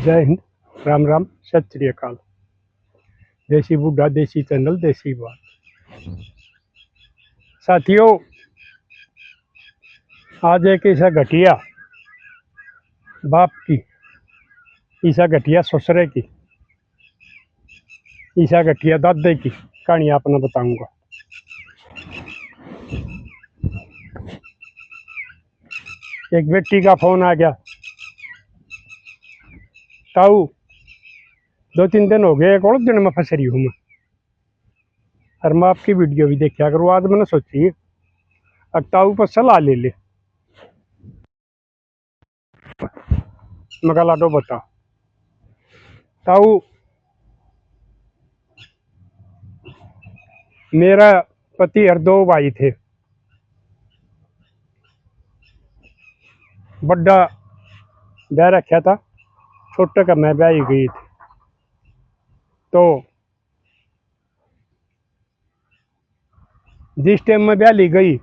जय हिंद, राम राम, सत श्री अकाल। देसी बूढ़ा देसी चैनल देसी बात। साथियों, आज एक ऐसा घटिया बाप की, ईसा घटिया ससुरे की, ईसा घटिया दादे की कहानी आपने बताऊंगा। एक बेटी का फोन आ गया, ताऊ 2-3 दिन हो गए, एक और दिन में फंस रही हूँ मैं, और मैं आपकी वीडियो भी देखा करूँ। आज मैंने सोची अब ताऊ पर सलाह ले ले। मैं लाडो बता ताऊ, मेरा पति और 2 भाई थे। बड़ा ब्याह रखा था, छोटे का मैं ब्याह गई थी। तो जिस टाइम में ब्याह ली गई,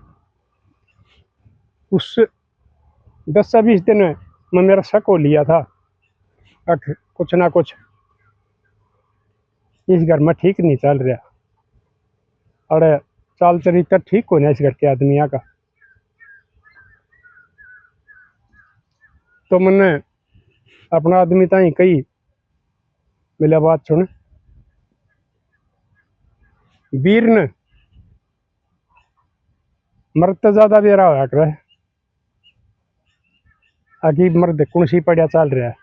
उस 10 से 20 दिन में मेरा शक हो लिया था कुछ ना कुछ इस घर में ठीक नहीं चल रहा, और चाल चरित्र ठीक होना इस घर के आदमिया का। तो मैंने अपना आदमी ताई कही, मिला बात सुन, वीर ने मर्द तो ज्यादा बेरा होया करे, आगे मर्द कुणसी पड़िया चल रहा है,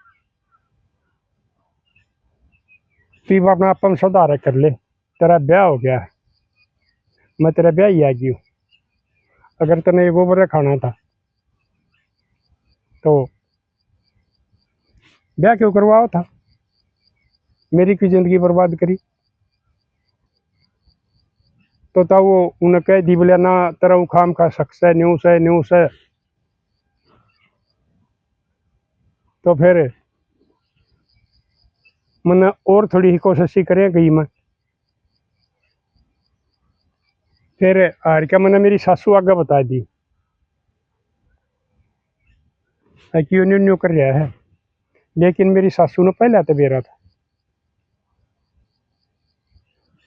तू अपना अपन सुधार कर ले। तेरा ब्याह हो गया, मैं तेरा ब्याह ही आ गई हूँ। अगर तेने ये गोबर खाना था तो ब्याह क्यों करवाओ था, मेरी की जिंदगी बर्बाद करी। तो था वो उन्हें कह दी, बोलिया ना तेरा खाम का शख्स है, न्यूस है। तो फिर मैंने और थोड़ी ही कोशिश ही करें गई मैं, फिर हार के मैंने मेरी सासू आगे बता दी कि न्यू कर रहा है। लेकिन मेरी सासू ने पहले तो बेरा था,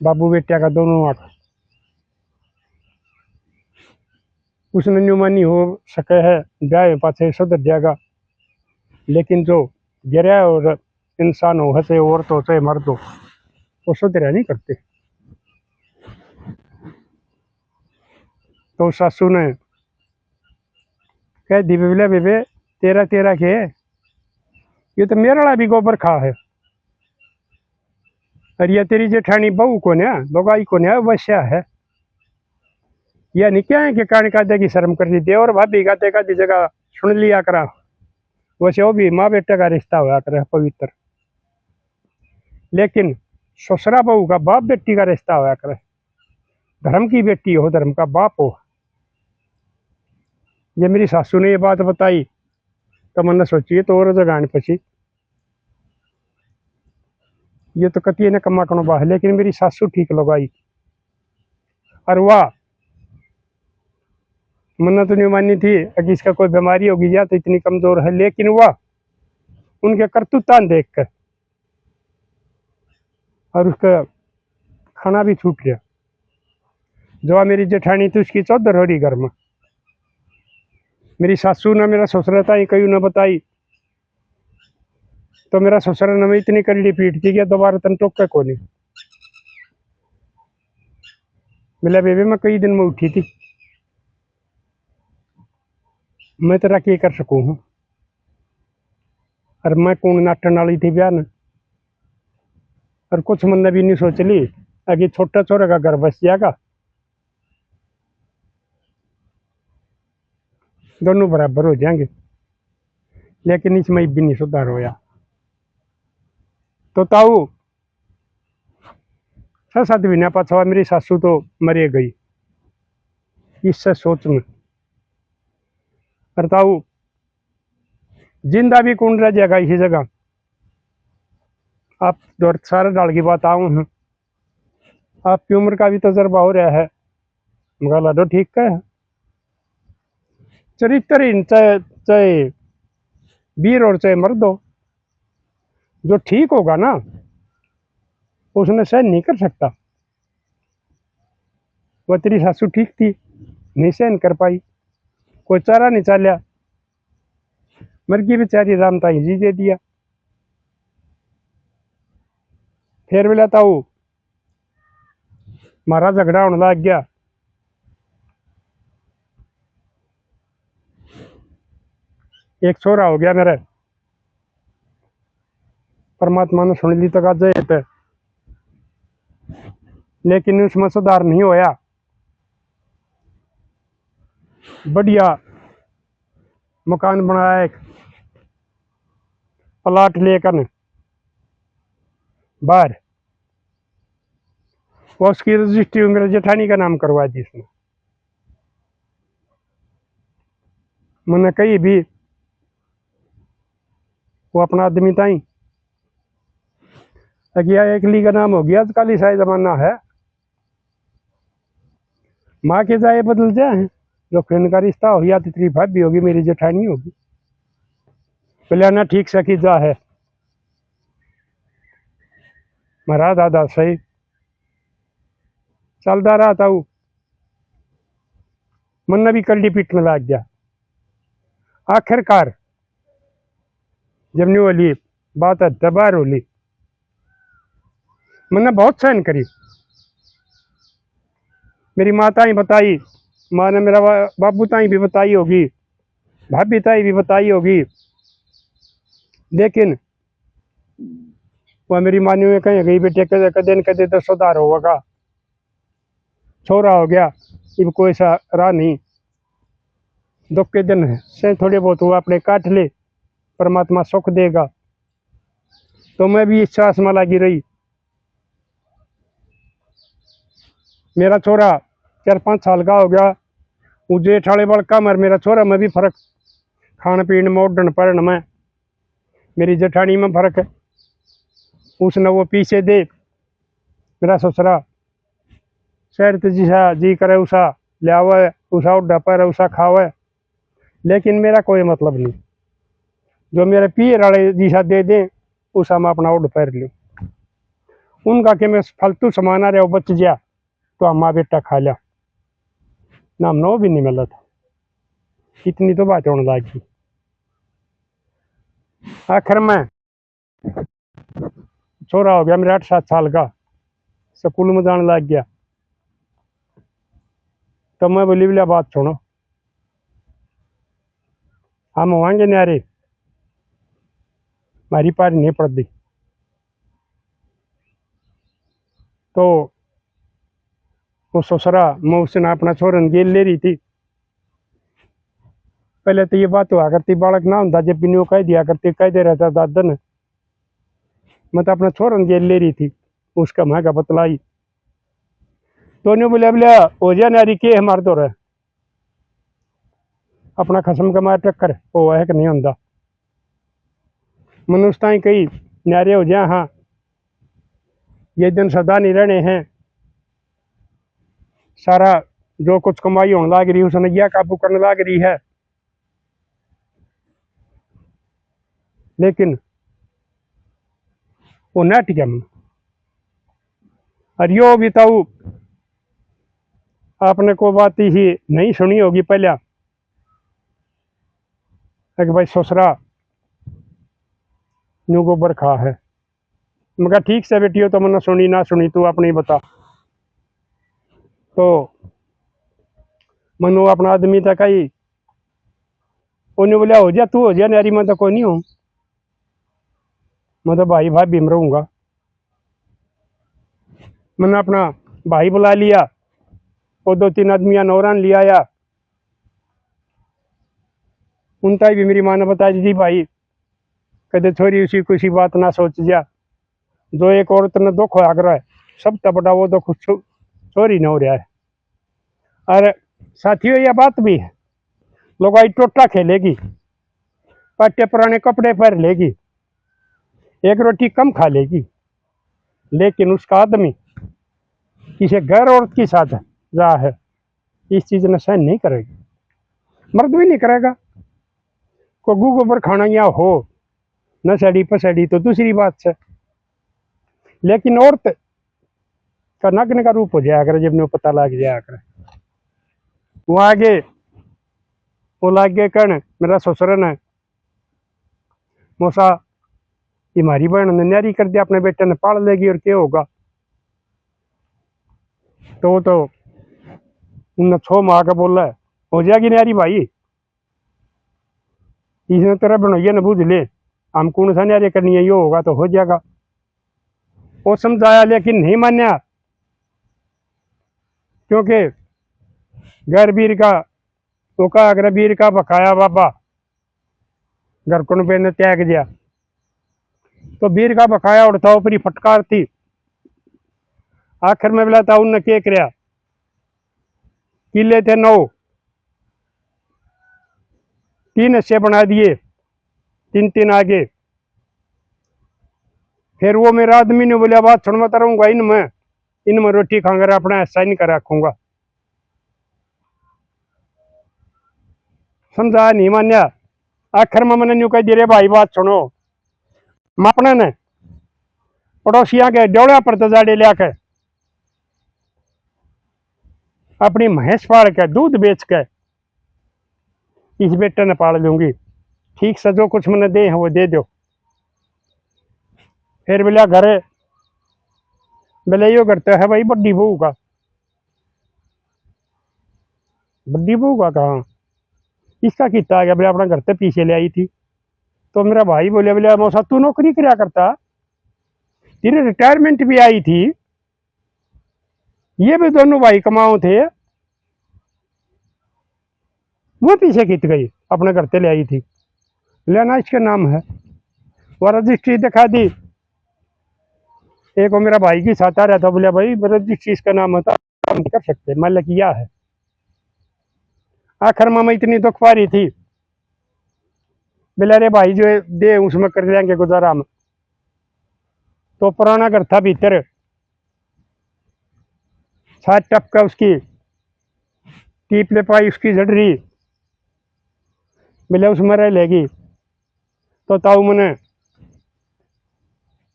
बाबू बेटिया का दोनों आंख, उसने न्यू मानी हो सके है, ब्याह पाछे सुधर जाएगा। लेकिन जो गिरा और इंसान हो, हंसे औरत हो चाहे मर्द हो, वो सुधरा नहीं करते। तो सासू ने कह दी, बेबे बेबे तेरा तेरा के ये तो मेरा भी गोबर खा है, और ये तेरी जेठानी बहू को ना बगाई को ना वैसा है। यह नहीं क्या है कि कान का की शर्म कर दी, देवर भाभी का का दी जगह सुन लिया करा, वैसे वो भी माँ बेटे का रिश्ता हुआ करे पवित्र। लेकिन ससुरा बहू का बाप बेटी का रिश्ता हुआ करे, धर्म की बेटी हो, धर्म का बाप हो। ये मेरी सासू ने ये बात बताई तो मैंने सोची तो और जगह पची, ये तो कति ने कमा कनो बाह। लेकिन मेरी सासू ठीक लगाई, और वाह मन्ना तो नहीं मानी थी कि इसका कोई बीमारी होगी या तो इतनी कमजोर है। लेकिन वह उनके करतूतान देख कर और उसका खाना भी छूट गया। जो मेरी जेठानी थी उसकी चौधर हो रही घर में, मेरी सासू ने मेरा ससुरा था कई न बताई, तो मेरा ससुरा ने इतनी कड़ी पीट थी कि दोबारा तन टोके को नहीं मिला। बेबी मैं कई दिन में उठी थी, मैं तेरा क्या कर सकूँ हूँ, और मैं कौन नाटन वाली थी ब्याह ने। और कुछ मन भी नहीं सोच ली कि छोटा छोरे का घर बस जाएगा, दोनों बराबर हो जाएंगे। लेकिन इसमें भी नहीं सुधार होया। तो ताऊ 6-7 महीना पाछा मेरी सासू तो मरे गई, इससे सोच में। और ताऊ जिंदा भी कौन रह जाएगा इसी जगह। आप दौर सारे डाल की बात आऊँ हूँ, आपकी उम्र का भी तजर्बा हो रहा है, मगर लाडो ठीक है। चरित्रहीन चाहे चाहे वीर और चाहे मर्द हो, जो ठीक होगा ना उसने सहन नहीं कर सकता। वो तेरी सासू ठीक थी, नहीं सहन कर पाई, कोई चारा नहीं चालिया, मर गई बेचारी, राम ताई जी दे दिया। फिर बोला ताऊ मारा झगड़ा होने लग गया। एक छोरा हो गया मेरे, परमात्मा ने सुन ली तो गाजे, लेकिन उसमें सुधार नहीं होया। बढ़िया मकान बनाया, एक प्लाट लेकर बाहर, वो उसकी रजिस्ट्री मेरे जेठानी का नाम करवा दी इसने। मैंने कही भी वो अपना आदमी था ही गया, एक ली का नाम हो गया, काली शाही जमाना है, माँ के जाए बदल जाए, जो फ्रेंड का रिश्ता हो या तो तेरी भाभी होगी, मेरी जेठानी होगी, ना ठीक से की जा है। मेरा दादा सही चलता रहा था, मन भी कल्ली पीटने लग गया। आखिरकार जब नहीं वाली बात है दबार होली, मैंने बहुत सहन करी। मेरी माता ही बताई, माँ ने मेरा बाबू ताई भी बताई होगी, भाभी ताई भी बताई होगी, लेकिन वह मेरी मानी में कहीं गई बेटे कदे कदे न कदे तो सुधार होगा, छोरा हो गया, इब कोई सा रहा नहीं, दुख के दिन से थोड़े बहुत हुआ अपने काट ले, परमात्मा सुख देगा। तो मैं भी इस सांस में लगी रही। मेरा छोरा 4-5 साल का हो गया, मुझे ठाड़े बड़ कम है, मेरा छोरा में भी फर्क, खान पीन में उड़न पड़न में, मेरी जेठानी में फर्क है, उसने वो पीछे दे, मेरा ससुरा शहर जिसा जी करे उसा लियावे, उसा उड्डा पर उसा खावे, लेकिन मेरा कोई मतलब नहीं, जो मेरे पियर वाले जिसा दे दें उसा मैं अपना उड़ पैर लूँ। उनका कि मैं फालतू सामान आ रहा बच गया तो हम माँ बेटा खा लिया, नाम नो भी नहीं मिला था, इतनी तो बात होने लगी। आखिर में छोरा हो गया मेरा 8-7 साल का, स्कूल में जाने लग गया, तो मैं बोली बोलिया बात सुनो, हम होंगे न्यारे, हमारी पारी नहीं पड़ती, तो वो ससुरा मैं उसने अपना छोरन गेल ले रही थी। पहले तो ये बात हुआ करती बालक ना होता जब भी कह दिया करती, कह दे रहता दादा ने, मैं तो अपना छोरन गेल ले रही थी, उसका महंगा बतलाई, तो नहीं बोले बोले हो जा नारी के हमारे तो रहे अपना खसम का मार टक्कर वो है कि नहीं होता। मैंने उस टाइम कही न्यारे हो जा, हाँ ये दिन सदा नहीं रहने हैं, सारा जो कुछ कमाई होने लग रही उसने यह काबू करने लग रही है, लेकिन वो न टिका मन। और यो बिताऊ आपने को बात ही नहीं सुनी होगी पहले कि भाई ससुरा न्यू गोबर खा है, मगर ठीक से बेटी हो तो मैंने सुनी ना सुनी तू अपनी बता। तो मनु अपना आदमी था कही, उन्हें बोलिया हो जा तू हो जा नारी, मैं तो कोई नहीं हूँ, मैं तो भाई भाभी में रहूंगा। मैंने अपना भाई बुला लिया, वो 2-3 आदमिया नौरान लिया आया, उनता भी मेरी माँ ने बता दी भाई कदे छोरी उसी किसी बात ना सोच जा, जो एक औरत ने दुख होया कर है सब तबड़ा वो दुख छोरी न हो रहा है। और साथियों यह बात भी है, लोग आई टोटा खेलेगी, पट्टे पुराने कपड़े पहन लेगी, एक रोटी कम खा लेगी, लेकिन उसका आदमी किसी गैर औरत के साथ जा है, इस चीज ने सहन नहीं करेगी, मर्द भी नहीं करेगा। को गू गोबर खाना या हो नशेड़ी पसड़ी तो दूसरी बात है, लेकिन औरत का नग्न का रूप हो जाया करे जब पता लग जाया करे। वो आगे वो लागे कण मेरा ससुरन है मोसा, ये हमारी बहन ने न्यारी कर दिया, अपने बेटे ने पाल लेगी और क्या होगा। तो उनने छो मार के बोला है, हो जाएगी न्यारी भाई, इसने तेरा बनोइया ने बूझ ले, हम कौन सा न्यारी करनी है, ये होगा तो हो जाएगा। वो समझाया लेकिन नहीं मान्या, क्योंकि घर वीर का तो का अगर वीर का बकाया बाबा घर को पे ने त्याग दिया, तो वीर का बकाया उड़ता ऊपरी फटकार थी। आखिर में बोला था उनने क्या किया, किले थे 9, 3 हिस्से बना दिए, 3-3 आगे। फिर वो मेरा आदमी ने बोला बात सुन मत रहूंगा इनमें रोटी खाकर अपना हिस्सा नहीं कर रखूंगा। समझा नहीं मान्या। आखिर में मैंने यूं कह दिया, भाई बात सुनो, अपने ने पड़ोसिया के डोड़ा पर तजाड़े लिया अपनी भैंस पाल के दूध बेच के इस बेटे ने पाल लूंगी, ठीक से जो कुछ मैंने दे है वो दे दो। फिर बोला घर बोले यो करता है भाई बड्डी बहू का, बड्डी बहू का कहाँ इसका कितना आ गया, बोले अपना घर से पीछे ले आई थी। तो मेरा भाई बोले बोले मौसा तू नौकरी क्या करता, तेरी रिटायरमेंट भी आई थी, ये भी दोनों भाई कमाओ थे, वो पीछे खींच गई अपने घर से ले आई थी, लेना इसके नाम है। वो रजिस्ट्री दिखा दी, एक वो मेरा भाई की साथ आ रहा था, बोले भाई रजिस्ट्री इसका नाम है, हम कर सकते मान लिया किया है। आखिर में मैं इतनी दुख पा रही थी, बोले अरे भाई जो दे उसमें कर लेंगे गुजारा हम। तो पुराना घर था भीतर, छत टपका उसकी टीप ले पाई उसकी जड़ रही, बोले उसमें रह लेगी। तो ताऊ मैंने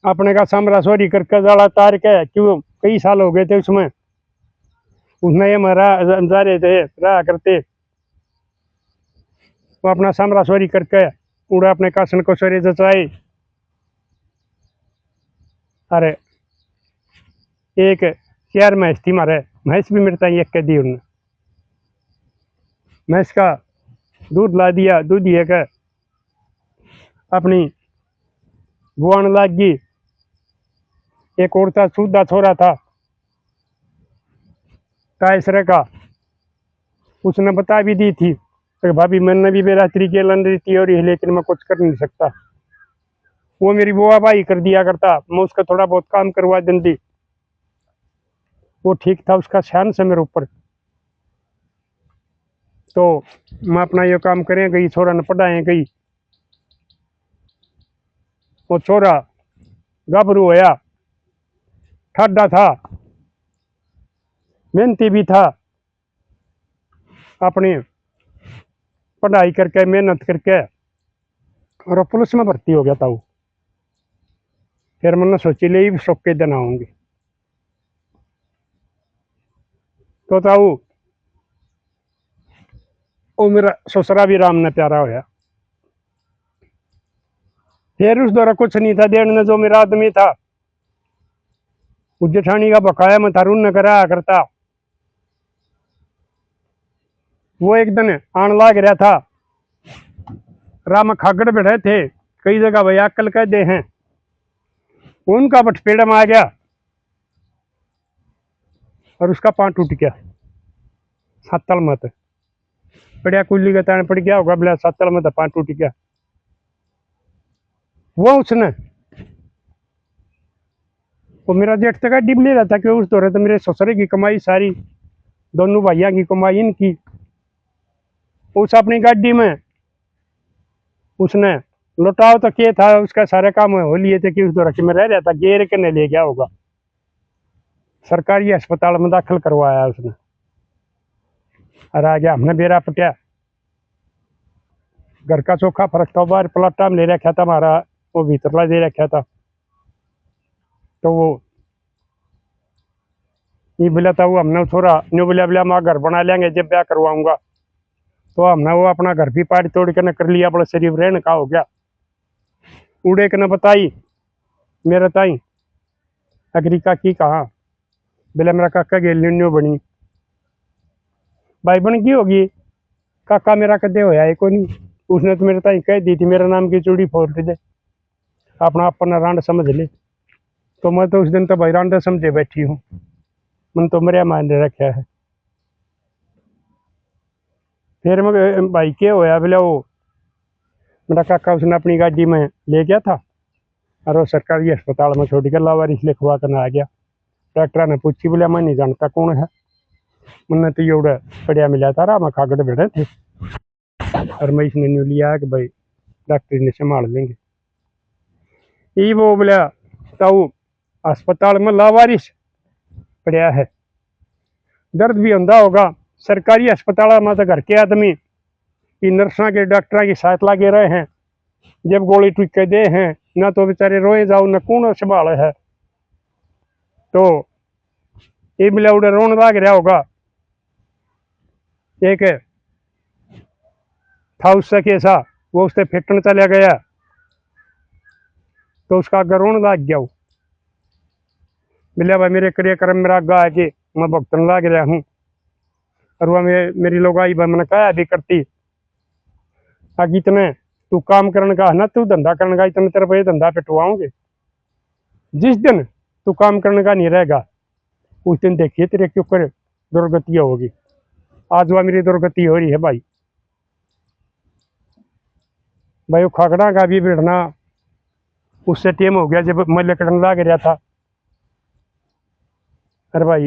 अपने का सामरा सोरी करके जाला तार के, क्यों कई साल हो गए थे उसमें ये मरा जा रहे थे रहा करते, वो अपना सामरा सोरी करके उड़ा अपने कासन को सोरे जचाए। अरे एक 4 भैंस थी मारे, भैंस भी मिलता है एक के दी उन्हें, भैंस का दूध ला दिया, दूध ही के अपनी बुआन लाग गई। एक और था सूदा छोरा था कायसरे का, उसने बता भी दी थी कि भाभी मैंने भी बेरात्रि के लन रही थी और ये, लेकिन मैं कुछ कर नहीं सकता। वो मेरी बुआ भाई कर दिया करता, मैं उसका थोड़ा बहुत काम करवा देती, वो ठीक था, उसका शान से मेरे ऊपर। तो मैं अपना ये काम करें गई, छोरा ने पढ़ाए गई, वो छोरा गभरू होया, ठाडा था, मेहनती भी था, अपनी पढ़ाई करके मेहनत करके और पुलिस में भर्ती हो गया था वो। फिर मैंने सोची ले शौक के दिन आऊंगी, तो ताऊ वो मेरा ससुरा भी राम ने प्यारा होया। फिर उस दौरा कुछ नहीं था देने, जो मेरा आदमी था जेठानी का बकाया में थारून न कराया करता, वो एक दिन आन लाग रहा था, राम खागड़ बैठे थे, कई जगह भाई अक्कल कह दे हैं, उनका बटपेड़ा में आ गया और उसका पांव टूट गया, सातल मत पड़िया कुल्ली का तान पड़ गया होगा, बोला सातल मत पांव टूट गया। वो उसने वो मेरा जेठ तक डिब ले रहा था कि उस दौरे तो मेरे ससुरे की कमाई सारी, दोनों भाइयों की कमाई इनकी, उस अपनी गाड़ी में उसने लौटाओ तो क्या था, उसका सारे काम हो लिए थे कि उस दौरा में रह रहा था, गेर के ने ले गया होगा, सरकारी अस्पताल में दाखिल करवाया उसने, और आ गया। हमने बेरा पटिया, घर का चोखा फर्क था, बाहर प्लाटा में ले रखा था हमारा वो भीतर ला दे रखा था। तो वो ये बोला था वो हमने थोड़ा न्यू बोला बोला मैं घर बना लेंगे जब ब्याह करवाऊंगा। तो हमने वो अपना घर भी पाड़ तोड़ के न कर लिया, अपना शरीर रहने का हो गया। उड़े के न बताई मेरा ताई अगरी काकी कहा, बोला मेरा काका गेल न्यू बनी। भाई बन की होगी, काका मेरा कदे होया है को नहीं। उसने तो मेरे ताई कह दी थी मेरा नाम की चूड़ी फोड़ दे, अपना अपना रांड समझ ले। तो मैं तो उस दिन तो भाई रांड समझे बैठी हूँ, मन तो मेरा मान रखा है। फिर मैं भाई क्या होया, बोला वो मेरा काका उसने अपनी गाड़ी में ले गया था और वो सरकारी अस्पताल में छोड़ के लावारिस लिखवा कर आ गया। डॉक्टर ने पूछी, बोला मैं नहीं जानता कौन है। मैंने तो ये पड़िया मिला था रा मैं खागड़ बैठे थे और मैं इसने न्यू लिया कि भाई डॉक्टर ने संभाल लेंगे। ये वो बोला ताऊ अस्पताल में लावारिस पड़िया है, दर्द भी अंधा होगा। सरकारी अस्पताल में तो घर के आदमी नर्सा के डॉक्टर की साथ लागे रहे हैं, जब गोली टूट के दे हैं ना तो बेचारे रोए जाओ न कौन संभाल है। तो ये मिला उड़े रोन लाग रहा होगा। एक था उससे कैसा वो उससे फिटन चला गया तो उसका अगर रोन लाग गया। मिला भाई मेरे कार्यक्रम मेरा आगा है कि मैं भुगतन लाग रहा हूँ और वह मेरी लोग आई भाई मैंने कहा भी करती आगे इतने तू काम करने का है ना, तू धंधा करने का, इतने तेरे पे धंधा पिटवाओगे। जिस दिन तू काम करने का नहीं रहेगा उस दिन देखिए तेरे के ऊपर दुर्गति होगी। आज वह मेरी दुर्गति हो रही है भाई। भाई वो खागड़ा का भी भिड़ना उससे टेम हो गया जब मैं लकड़न लाग रहा था। अरे भाई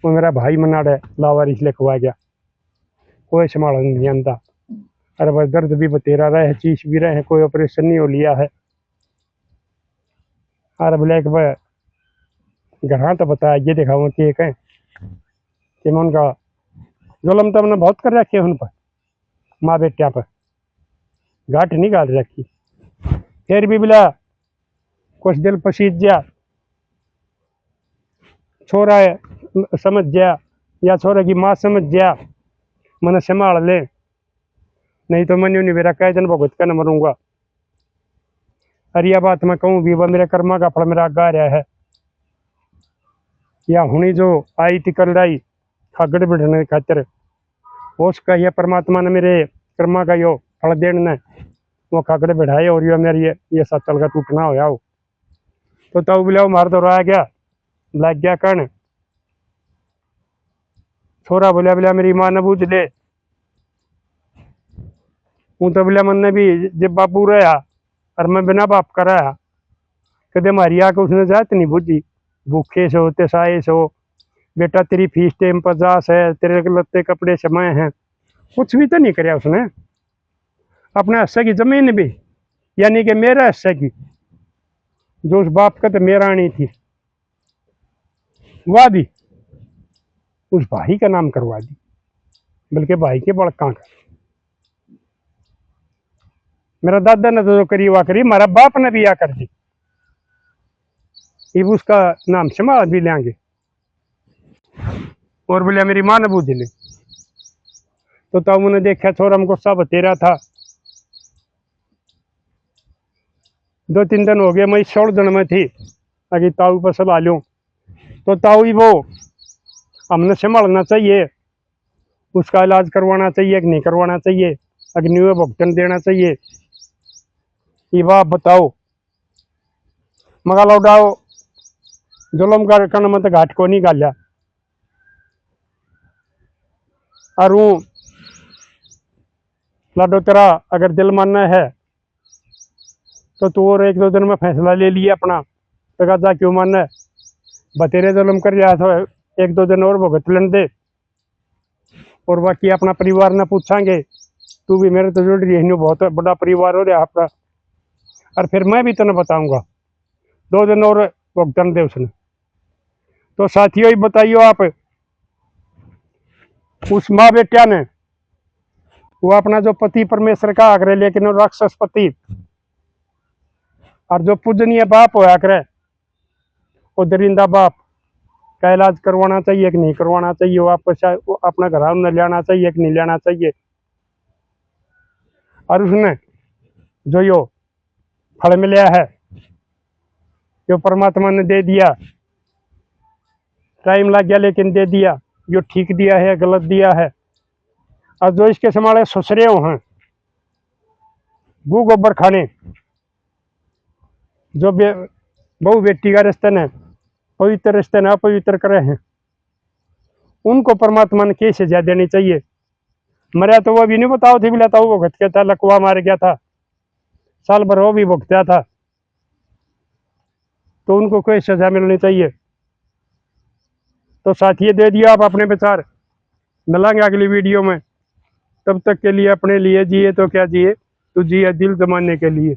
वो मेरा भाई मनाड़ा लावारिस लिखवा गया, कोई संभाल नहीं जानता। अरे भाई दर्द भी बतेरा रहे, चीज भी रहे, कोई ऑपरेशन नहीं हो लिया है। अरे बोले एक बार घर तो बताया ये दिखाओ कि कहें कि मैं उनका जुलम तो हमने बहुत कर रखे उन पर, माँ बेटिया पर घाट नहीं गाल रखी। फिर भी बोला कुछ दिल पसीज जा छोरा है समझ जा या छोरे की माँ समझ जा, मैंने संभाल ले, नहीं तो मैं नहीं मेरा कई दिन भुगत कर न मरूंगा। अरे यह बात मैं कहूँ भी वह मेरे कर्मा का फल मेरा गा रहा है। या हुनी जो आई थी कर लाई खागड़ बिढ़ने खातिर उसका यह परमात्मा ने मेरे कर्मा का यो फल देने वो खागड़ बिढ़ाए और यो मेरी ये सत्तल का टूटना होया हो। तो तब बोला मार तो रहा गया लग गया कण। छोरा बोला बोला मेरी माँ ने बूझ ले। हूँ तो बोला मन ने भी जब बापू रहा और मैं बिना बाप का रहा कदे हमारी आके उसने जात नहीं बूझी। भूखे सो तेसाए सो बेटा तेरी फीस टेम 50 है, तेरे लत्ते कपड़े समय हैं, कुछ भी तो नहीं कराया उसने। अपने हिस्से की जमीन भी यानी कि मेरा हिस्से की जो उस बाप का तो मेरा नहीं थी वह भी उस भाई का नाम करवा दी, बल्कि भाई के बड़का का। मेरा दादा ने तो जो करी वह करी, हमारा बाप ने भी या कर दी, ये उसका नाम संभाल भी लेंगे। और बोले मेरी माँ ने बूझ ले। तो तब उन्हें देखा छोरा हमको सब तेरा था। 2-3 दिन हो गए मैं 16 दिन में थी अभी ताऊ पर सब आ लूँ। तो ताऊ ही वो हमने संभालना चाहिए, उसका इलाज करवाना चाहिए कि नहीं करवाना चाहिए, अग्नि भुगतान देना चाहिए, ये बात बताओ। मगा लौटाओ जुलम कर मत घाट को नहीं गालिया और लाडो तेरा अगर दिल मानना है तो तू और 1-2 दिन में फैसला ले लिया अपना, तो जा क्यों मानना है बतेरे जुलम कर रहा तो 1-2 दिन और भुगत लेने दे। और बाकी अपना परिवार ने पूछांगे, तू भी मेरे तो जुड़ रही है, बहुत बड़ा परिवार हो रहा आपका, और फिर मैं भी तुम्हें बताऊंगा 2 दिन और भुगतान दे उसने। तो साथियों ही बताइयो आप उस माँ बेटिया ने वो अपना जो पति परमेश्वर का आग्रह लेकिन राक्षस पति और जो पूजनीय बाप होया करे वो दरिंदा बाप का इलाज करवाना चाहिए कि नहीं करवाना चाहिए, वापस अपना घर में लाना चाहिए कि नहीं लाना चाहिए। और उसने जो यो फल मिला है जो परमात्मा ने दे दिया, टाइम लग गया लेकिन दे दिया, जो ठीक दिया है गलत दिया है। और जो इसके समाले ससुरे हैं गु गोबर खाने, जो बहु बेटी का रिश्ते ने पवित्र रिश्ते ने अपवित्र करे हैं, उनको परमात्मा ने कैसे सजा देनी चाहिए। मरा तो वो भी नहीं बताओ थे, मिला था वो भुगत गया था, लकवा मार गया था, साल भर वो भी भुगता था, तो उनको कोई सजा मिलनी चाहिए। तो साथियों दे दिया आप अपने विचार, मिलेंगे अगली वीडियो में। तब तक के लिए अपने लिए जिए तो क्या जिए, तो जिए दिल जमाने के लिए।